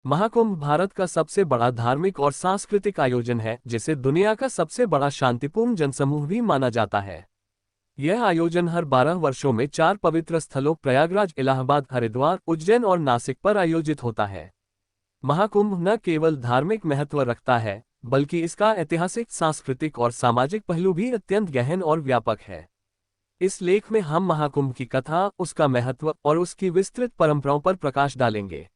महाकुंभ भारत का सबसे बड़ा धार्मिक और सांस्कृतिक आयोजन है, जिसे दुनिया का सबसे बड़ा शांतिपूर्ण जनसमूह भी माना जाता है। यह आयोजन हर 12 वर्षों में 4 पवित्र स्थलों प्रयागराज, इलाहाबाद, हरिद्वार, उज्जैन और नासिक पर आयोजित होता है। महाकुंभ न केवल धार्मिक महत्व रखता है, बल्कि इसका ऐतिहासिक, सांस्कृतिक और सामाजिक पहलू भी अत्यंत गहन और व्यापक है। इस लेख में हम महाकुंभ की कथा, उसका महत्व और उसकी विस्तृत परंपराओं पर प्रकाश डालेंगे।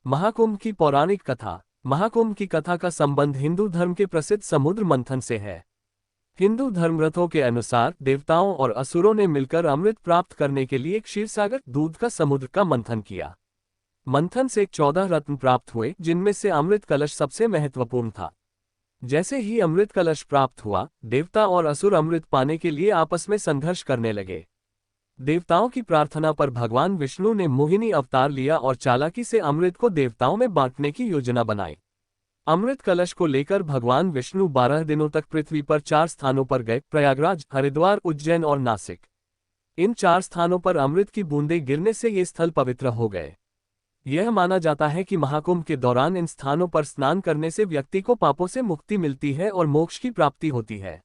महाकुंभ की पौराणिक कथा। महाकुंभ की कथा का संबंध हिंदू धर्म के प्रसिद्ध समुद्र मंथन से है। हिंदू धर्मग्रंथों के अनुसार देवताओं और असुरों ने मिलकर अमृत प्राप्त करने के लिए क्षीरसागर, दूध का समुद्र का मंथन किया। मंथन से 14 रत्न प्राप्त हुए, जिनमें से अमृत कलश सबसे महत्वपूर्ण था। जैसे ही अमृत कलश प्राप्त हुआ, देवता और असुर अमृत पाने के लिए आपस में संघर्ष करने लगे। देवताओं की प्रार्थना पर भगवान विष्णु ने मोहिनी अवतार लिया और चालाकी से अमृत को देवताओं में बांटने की योजना बनाई। अमृत कलश को लेकर भगवान विष्णु 12 दिनों तक पृथ्वी पर 4 स्थानों पर गए: प्रयागराज, हरिद्वार, उज्जैन और नासिक। इन 4 स्थानों पर अमृत की बूंदें गिरने से ये स्थल पवित्र हो गए। यह माना जाता है कि महाकुंभ के दौरान इन स्थानों पर स्नान करने से व्यक्ति को पापों से मुक्ति मिलती है और मोक्ष की प्राप्ति होती है।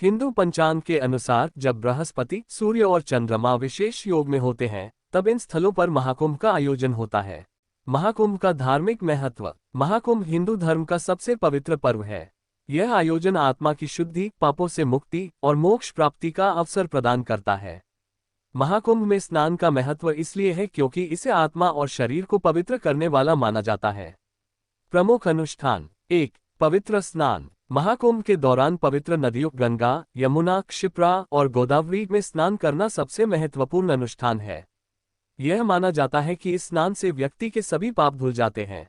हिंदू पंचांग के अनुसार जब बृहस्पति, सूर्य और चंद्रमा विशेष योग में होते हैं, तब इन स्थलों पर महाकुंभ का आयोजन होता है। महाकुंभ का धार्मिक महत्व। महाकुंभ हिंदू धर्म का सबसे पवित्र पर्व है। यह आयोजन आत्मा की शुद्धि, पापों से मुक्ति और मोक्ष प्राप्ति का अवसर प्रदान करता है। महाकुंभ में स्नान का महत्व इसलिए है क्योंकि इसे आत्मा और शरीर को पवित्र करने वाला माना जाता है। प्रमुख अनुष्ठान। 1. पवित्र स्नान। महाकुंभ के दौरान पवित्र नदियों गंगा, यमुना, क्षिप्रा और गोदावरी में स्नान करना सबसे महत्वपूर्ण अनुष्ठान है। यह माना जाता है कि इस स्नान से व्यक्ति के सभी पाप धुल जाते हैं।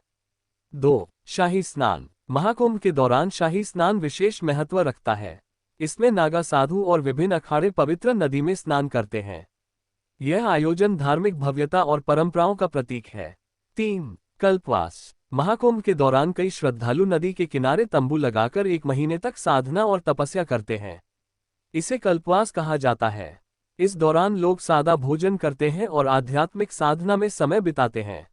2. शाही स्नान। महाकुंभ के दौरान शाही स्नान विशेष महत्व रखता है। इसमें नागा साधु और विभिन्न अखाड़े पवित्र नदी में स्नान करते हैं। यह आयोजन धार्मिक भव्यता और परंपराओं का प्रतीक है। 3. कल्पवास। महाकुंभ के दौरान कई श्रद्धालु नदी के किनारे तंबू लगाकर 1 महीने तक साधना और तपस्या करते हैं। इसे कल्पवास कहा जाता है। इस दौरान लोग सादा भोजन करते हैं और आध्यात्मिक साधना में समय बिताते हैं।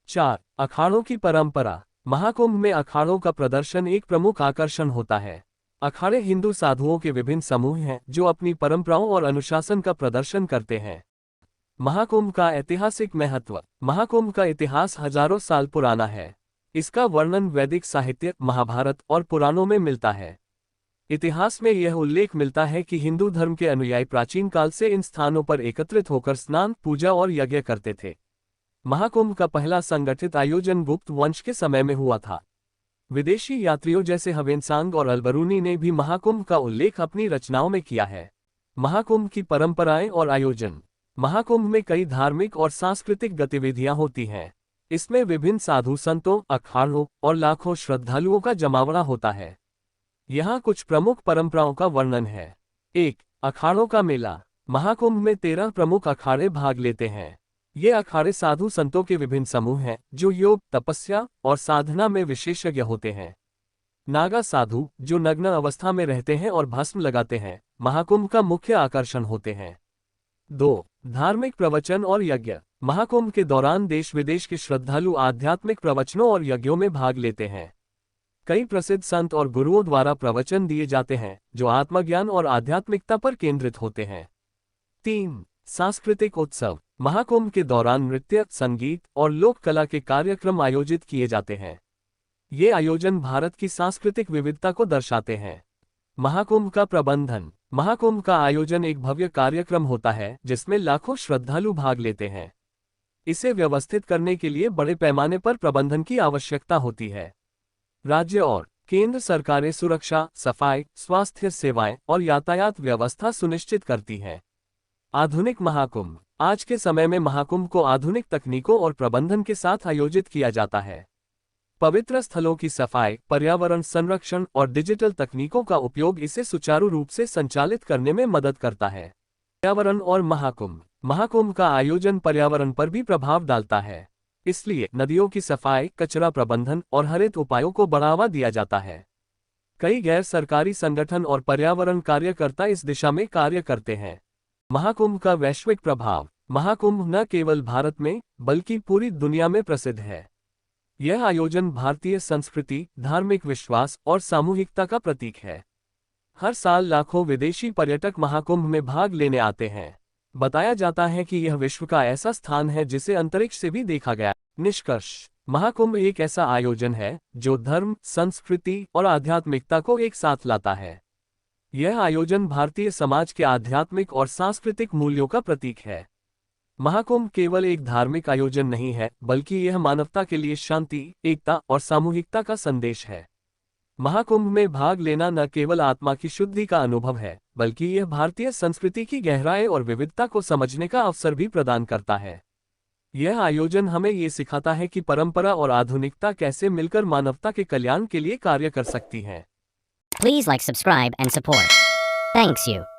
4. अखाड़ों की परंपरा। महाकुंभ में अखाड़ों का प्रदर्शन एक प्रमुख आकर्षण होता है। अखाड़े हिंदू साधुओं के विभिन्न समूह हैं जो अपनी परंपराओं और अनुशासन का प्रदर्शन करते हैं। महाकुंभ का ऐतिहासिक महत्व। महाकुंभ का इतिहास हजारों साल पुराना है। इसका वर्णन वैदिक साहित्य, महाभारत और पुराणों में मिलता है। इतिहास में यह उल्लेख मिलता है कि हिंदू धर्म के अनुयायी प्राचीन काल से इन स्थानों पर एकत्रित होकर स्नान, पूजा और यज्ञ करते थे। महाकुंभ का पहला संगठित आयोजन गुप्त वंश के समय में हुआ था। विदेशी यात्रियों जैसे हवेनसांग और अलबरूनी ने भी महाकुंभ का उल्लेख अपनी रचनाओं में किया है। महाकुंभ की परंपराएं और आयोजन। महाकुंभ में कई धार्मिक और सांस्कृतिक गतिविधियां होती हैं। इसमें विभिन्न साधु संतों, अखाड़ों और लाखों श्रद्धालुओं का जमावड़ा होता है। यहाँ कुछ प्रमुख परंपराओं का वर्णन है। 1. अखाड़ों का मेला। महाकुंभ में 13 प्रमुख अखाड़े भाग लेते हैं। ये अखाड़े साधु संतों के विभिन्न समूह हैं जो योग, तपस्या और साधना में विशेषज्ञ होते हैं। नागा साधु, जो नग्न अवस्था में रहते हैं और भस्म लगाते हैं, महाकुंभ का मुख्य आकर्षण होते हैं। 2. धार्मिक प्रवचन और यज्ञ। महाकुंभ के दौरान देश विदेश के श्रद्धालु आध्यात्मिक प्रवचनों और यज्ञों में भाग लेते हैं। कई प्रसिद्ध संत और गुरुओं द्वारा प्रवचन दिए जाते हैं जो आत्मज्ञान और आध्यात्मिकता पर केंद्रित होते हैं। 3. सांस्कृतिक उत्सव। महाकुंभ के दौरान नृत्य, संगीत और लोक कला के कार्यक्रम आयोजित किए जाते हैं। ये आयोजन भारत की सांस्कृतिक विविधता को दर्शाते हैं। महाकुंभ का प्रबंधन। महाकुंभ का आयोजन एक भव्य कार्यक्रम होता है जिसमें लाखों श्रद्धालु भाग लेते हैं। इसे व्यवस्थित करने के लिए बड़े पैमाने पर प्रबंधन की आवश्यकता होती है। राज्य और केंद्र सरकारें सुरक्षा, सफाई, स्वास्थ्य सेवाएं और यातायात व्यवस्था सुनिश्चित करती हैं। आधुनिक महाकुंभ। आज के समय में महाकुंभ को आधुनिक तकनीकों और प्रबंधन के साथ आयोजित किया जाता है। पवित्र स्थलों की सफाई, पर्यावरण संरक्षण और डिजिटल तकनीकों का उपयोग इसे सुचारू रूप से संचालित करने में मदद करता है। पर्यावरण और महाकुंभ। महाकुंभ का आयोजन पर्यावरण पर भी प्रभाव डालता है। इसलिए नदियों की सफाई, कचरा प्रबंधन और हरित उपायों को बढ़ावा दिया जाता है। कई गैर सरकारी संगठन और पर्यावरण कार्यकर्ता इस दिशा में कार्य करते हैं। महाकुंभ का वैश्विक प्रभाव। महाकुंभ न केवल भारत में बल्कि पूरी दुनिया में प्रसिद्ध है। यह आयोजन भारतीय संस्कृति, धार्मिक विश्वास और सामूहिकता का प्रतीक है। हर साल लाखों विदेशी पर्यटक महाकुंभ में भाग लेने आते हैं। बताया जाता है कि यह विश्व का ऐसा स्थान है जिसे अंतरिक्ष से भी देखा गया। निष्कर्ष: महाकुंभ एक ऐसा आयोजन है जो धर्म, संस्कृति और आध्यात्मिकता को एक साथ लाता है। यह आयोजन भारतीय समाज के आध्यात्मिक और सांस्कृतिक मूल्यों का प्रतीक है। महाकुंभ केवल एक धार्मिक आयोजन नहीं है, बल्कि यह मानवता के लिए शांति, एकता और सामूहिकता का संदेश है। महाकुंभ में भाग लेना न केवल आत्मा की शुद्धि का अनुभव है, बल्कि यह भारतीय संस्कृति की गहराई और विविधता को समझने का अवसर भी प्रदान करता है। यह आयोजन हमें ये सिखाता है कि परंपरा और आधुनिकता कैसे मिलकर मानवता के कल्याण के लिए कार्य कर सकती हैं। Please like, subscribe and support. Thanks you.